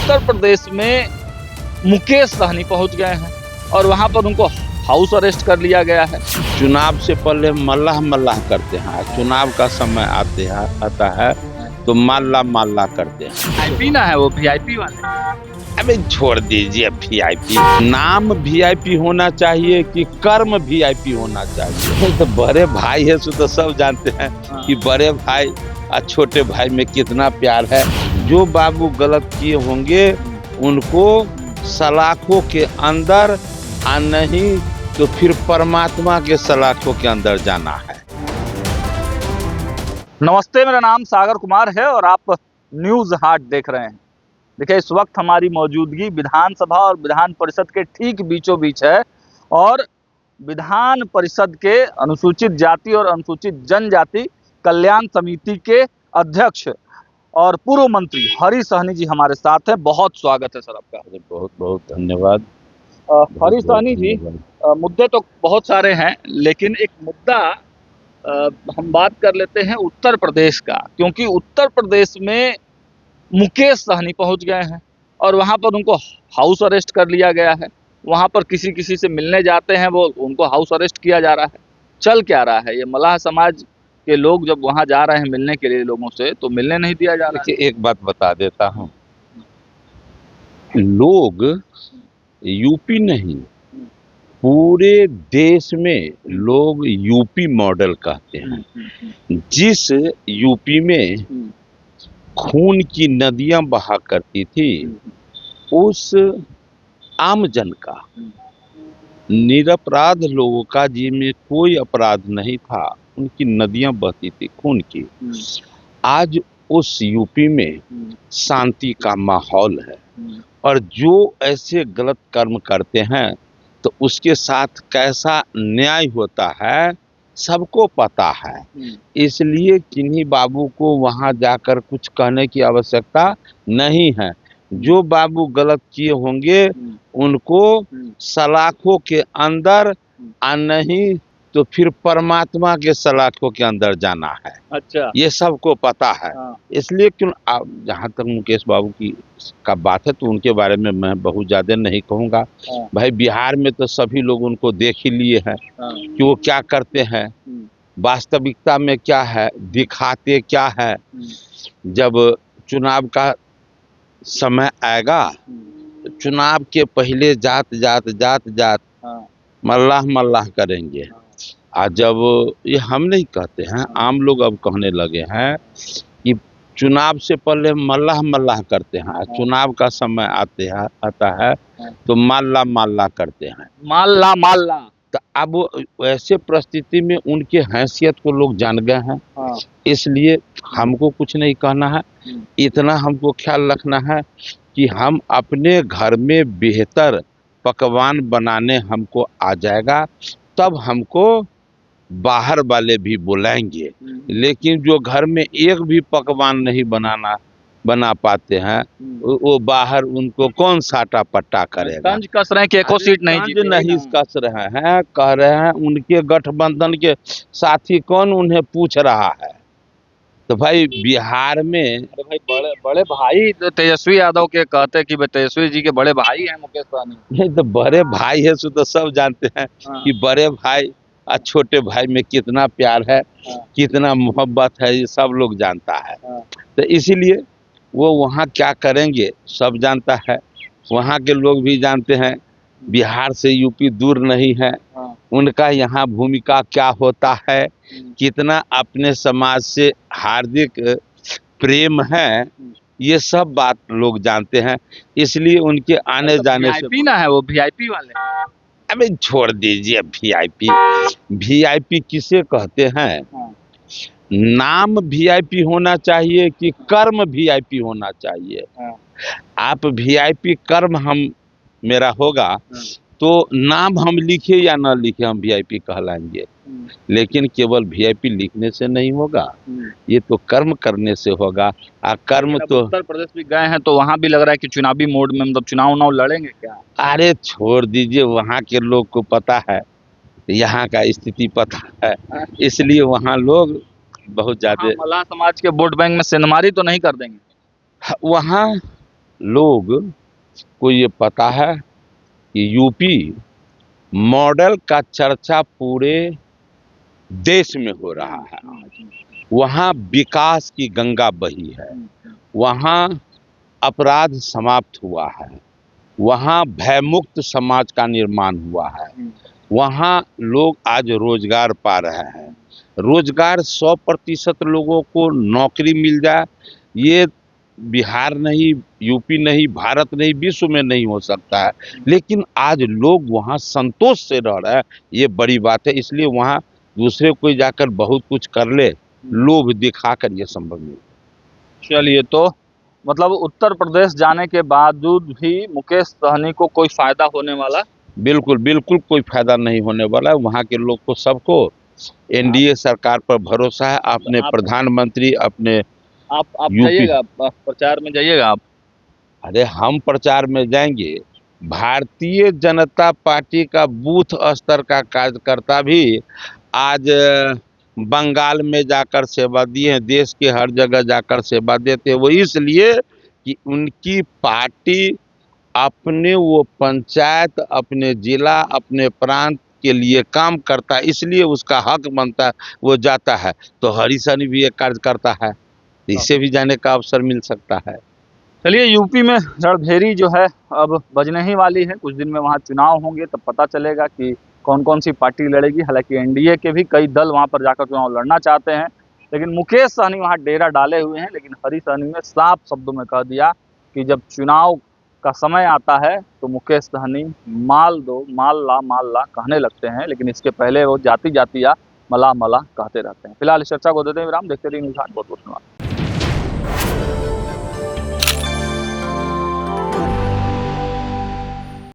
उत्तर प्रदेश में मुकेश सहनी पहुंच गए हैं और वहां पर उनको हाउस अरेस्ट कर लिया गया है। चुनाव से पहले मल्लाह मल्लाह करते हैं, चुनाव का समय आता है तो माल्ला करते हैं। वीआईपी ना है वो, वीआईपी वाले। अबे छोड़ दीजिए वीआईपी, नाम वीआईपी होना चाहिए कि कर्म वीआईपी होना चाहिए। तो बड़े भाई है तो सब जानते हैं कि बड़े भाई और छोटे भाई में कितना प्यार है। जो बाबू गलत किए होंगे उनको सलाखों के अंदर और नहीं तो फिर परमात्मा के सलाखों के अंदर जाना है। नमस्ते, मेरा नाम सागर कुमार है और आप न्यूज हाट देख रहे हैं। देखिए, इस वक्त हमारी मौजूदगी विधानसभा और विधान परिषद के ठीक बीचों बीच है और विधान परिषद के अनुसूचित जाति और अनुसूचित जनजाति कल्याण समिति के अध्यक्ष और पूर्व मंत्री हरी सहनी जी हमारे साथ हैं। बहुत स्वागत है सर आपका। बहुत बहुत धन्यवाद। हरी सहनी जी, मुद्दे तो बहुत सारे हैं, लेकिन एक मुद्दा हम बात कर लेते हैं उत्तर प्रदेश का, क्योंकि उत्तर प्रदेश में मुकेश सहनी पहुंच गए हैं और वहां पर उनको हाउस अरेस्ट कर लिया गया है। वहां पर किसी से मिलने जाते हैं, वो उनको हाउस अरेस्ट किया जा रहा है। चल क्या रहा है? ये मल्लाह समाज के लोग जब वहां जा रहे हैं मिलने के लिए लोगों से, तो मिलने नहीं दिया जा रहा है। एक बात बता देता हूँ, लोग यूपी नहीं पूरे देश में लोग यूपी मॉडल कहते हैं। जिस यूपी में खून की नदियां बहा करती थी, उस आम जन का, निरपराध लोगों का, जिनमें कोई अपराध नहीं था, उनकी नदियां बहती थी खून की। आज उस यूपी में शांति का माहौल है और जो ऐसे गलत कर्म करते हैं तो उसके साथ कैसा न्याय होता है सबको पता है। इसलिए किन्हीं बाबू को वहां जाकर कुछ कहने की आवश्यकता नहीं है। जो बाबू गलत किए होंगे उनको सलाखों के अंदर और नहीं तो फिर परमात्मा के सलाखों के अंदर जाना है। अच्छा, ये सबको पता है। इसलिए क्यों जहाँ तक मुकेश बाबू की का बात है तो उनके बारे में मैं बहुत ज्यादा नहीं कहूँगा। भाई, बिहार में तो सभी लोग उनको देख ही लिए हैं कि वो क्या करते हैं, वास्तविकता में क्या है, दिखाते क्या है। जब चुनाव का समय आएगा, चुनाव के पहले जात मल्लाह करेंगे। आज जब ये हम नहीं कहते हैं, आम लोग अब कहने लगे हैं कि चुनाव से पहले मल्लाह करते हैं, चुनाव का समय आता है तो माल्ला करते हैं। माल्ला तो अब ऐसे परिस्थिति में उनके हैसियत को लोग जान गए हैं। इसलिए हमको कुछ नहीं कहना है, इतना हमको ख्याल रखना है कि हम अपने घर में बेहतर पकवान बनाने हमको आ जाएगा, तब हमको बाहर वाले भी बुलाएंगे। लेकिन जो घर में एक भी पकवान नहीं बना पाते हैं, वो बाहर उनको कौन साटा पट्टा करेगा। तंज कस रहे हैं कि एको सीट नहीं कस रहे हैं, कह रहे हैं उनके गठबंधन के साथी कौन उन्हें पूछ रहा है। तो भाई, बिहार में भाई बड़े भाई तो तेजस्वी यादव के कहते हैं कि तेजस्वी जी के बड़े भाई हैं मुकेश सहनी। नहीं तो बड़े भाई है तो सब जानते हैं कि बड़े भाई और छोटे भाई में कितना प्यार है, कितना मोहब्बत है, ये सब लोग जानता है। तो इसीलिए वो वहाँ क्या करेंगे सब जानता है। वहाँ के लोग भी जानते हैं बिहार से यूपी दूर नहीं है, उनका यहाँ भूमिका क्या होता है, कितना अपने समाज से हार्दिक प्रेम है, ये सब बात लोग जानते हैं। इसलिए उनके आने जाने से वीआईपी ना है वो, वीआईपी वाले। अबे छोड़ दीजिए वीआईपी किसे कहते हैं? नाम वीआईपी होना चाहिए कि कर्म वीआईपी होना चाहिए। आप वीआईपी कर्म मेरा होगा तो नाम हम लिखे या ना लिखे हम वीआईपी कहलाएंगे। लेकिन केवल वीआईपी लिखने से नहीं होगा, ये तो कर्म करने से होगा। कर्म तो उत्तर प्रदेश भी गए हैं तो वहाँ भी लग रहा है कि चुनावी मोड में, मतलब चुनाव लड़ेंगे क्या? अरे छोड़ दीजिए, वहाँ के लोग को पता है, यहाँ का स्थिति पता है, इसलिए वहाँ लोग बहुत ज्यादा मल्लाह समाज के वोट बैंक में सेंधमारी तो नहीं कर देंगे। वहाँ लोग को ये पता है कि यूपी मॉडल का चर्चा पूरे देश में हो रहा है। वहाँ विकास की गंगा बही है, वहाँ अपराध समाप्त हुआ है, वहाँ भयमुक्त समाज का निर्माण हुआ है, वहाँ लोग आज रोजगार पा रहे हैं। रोजगार 100% लोगों को नौकरी मिल जाए, ये बिहार नहीं, यूपी नहीं, भारत नहीं, विश्व में नहीं हो सकता है। लेकिन आज लोग वहाँ संतोष से रह रहे हैं, ये बड़ी बात है। इसलिए वहाँ दूसरे कोई जाकर बहुत कुछ कर ले, लोभ दिखाकर ये संभव नहीं। चलिए, तो मतलब उत्तर प्रदेश जाने के बावजूद भी मुकेश सहनी को कोई फायदा होने वाला? बिल्कुल बिल्कुल कोई फायदा नहीं होने वाला है। वहाँ के लोग को सबको एनडीए सरकार पर भरोसा है, अपने प्रधानमंत्री अपने। आप जाइएगा प्रचार में, जाइएगा आप? अरे हम प्रचार में जाएंगे, भारतीय जनता पार्टी का बूथ स्तर का कार्यकर्ता भी आज बंगाल में जाकर सेवा दिए, देश के हर जगह जाकर सेवा देते। वो इसलिए कि उनकी पार्टी अपने वो पंचायत, अपने जिला, अपने प्रांत के लिए काम करता है, इसलिए उसका हक बनता है, वो जाता है। तो हरी सहनी भी एक कार्य करता है, इसे भी जाने का अवसर मिल सकता है। चलिए, यूपी में रणभेरी जो है अब बजने ही वाली है। कुछ दिन में वहाँ चुनाव होंगे, तब पता चलेगा कि कौन कौन सी पार्टी लड़ेगी। हालांकि एनडीए के भी कई दल वहाँ पर जाकर चुनाव लड़ना चाहते हैं, लेकिन मुकेश सहनी वहाँ डेरा डाले हुए हैं। लेकिन हरी सहनी ने साफ शब्दों में कह दिया कि जब चुनाव का समय आता है तो मुकेश सहनी माल दो, माल ला कहने लगते हैं, लेकिन इसके पहले वो जाति जातिया मला मला कहते रहते हैं। फिलहाल इस चर्चा को देते हैं विराम। देखते रहिए न्यूज़ 8। बहुत बहुत धन्यवाद।